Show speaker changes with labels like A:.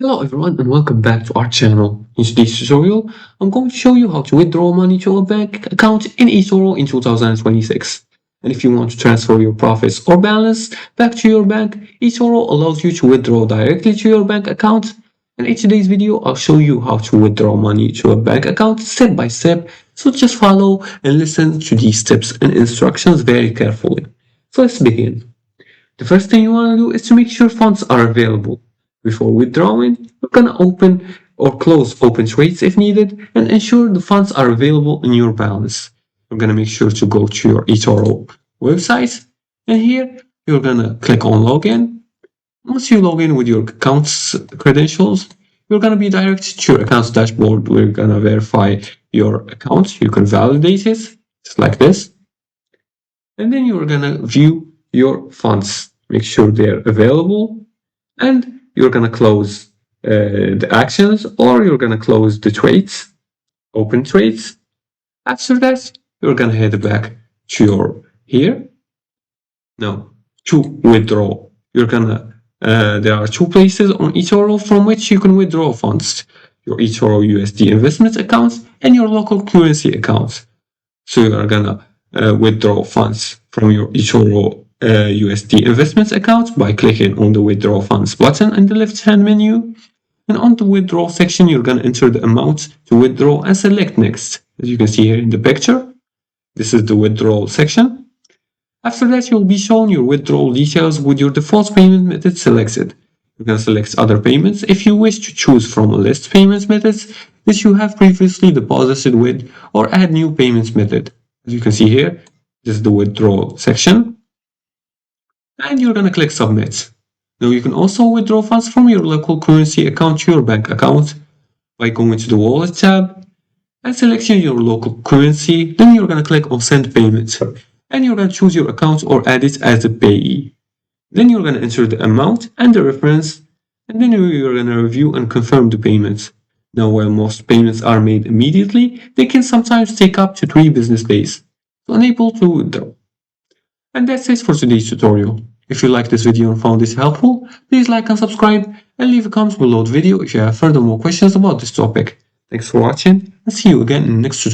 A: Hello everyone and welcome back to our channel. In today's tutorial, I'm going to show you how to withdraw money to a bank account in eToro in 2026. And if you want to transfer your profits or balance back to your bank, eToro allows you to withdraw directly to your bank account. And in today's video, I'll show you how to withdraw money to a bank account step by step. So just follow and listen to these steps and instructions very carefully. So let's begin. The first thing you want to do is to make sure funds are available. Before withdrawing, you're going to open or close open trades if needed and ensure the funds are available in your balance. You're going to make sure to go to your eToro website, and here you're going to click on login. Once you log in with your account's credentials, you're going to be directed to your account's dashboard. We're going to verify your account. You can validate it just like this, and then you're going to view your funds. Make sure they're available, and you're going to close the actions, or you're going to close the trades, open trades. After that, you're going to head back to your to withdraw. You're going to there are two places on eToro from which you can withdraw funds: your eToro USD investment account and your local currency account. So you're going to withdraw funds from your eToro USD investments account by clicking on the withdraw funds button in the left hand menu, and on the withdraw section you're going to enter the amount to withdraw and select next. As you can see here in the picture, this is the withdrawal section. After that, you'll be shown your withdrawal details with your default payment method selected. You can select other payments if you wish to choose from a list of payment methods that you have previously deposited with, or add new payment method. As you can see here, this is the withdrawal section, and you're going to click submit. Now you can also withdraw funds from your local currency account to your bank account by going to the wallet tab and selecting your local currency. Then you're going to click on send payment, and you're going to choose your account or add it as a payee. Then you're going to enter the amount and the reference, and then you're going to review and confirm the payments. Now, while most payments are made immediately, they can sometimes take up to 3 business days to enable to withdraw. And that's it for today's tutorial. If you liked this video and found this helpful, please like and subscribe, and leave a comment below the video if you have further more questions about this topic. Thanks for watching, and see you again in the next tutorial.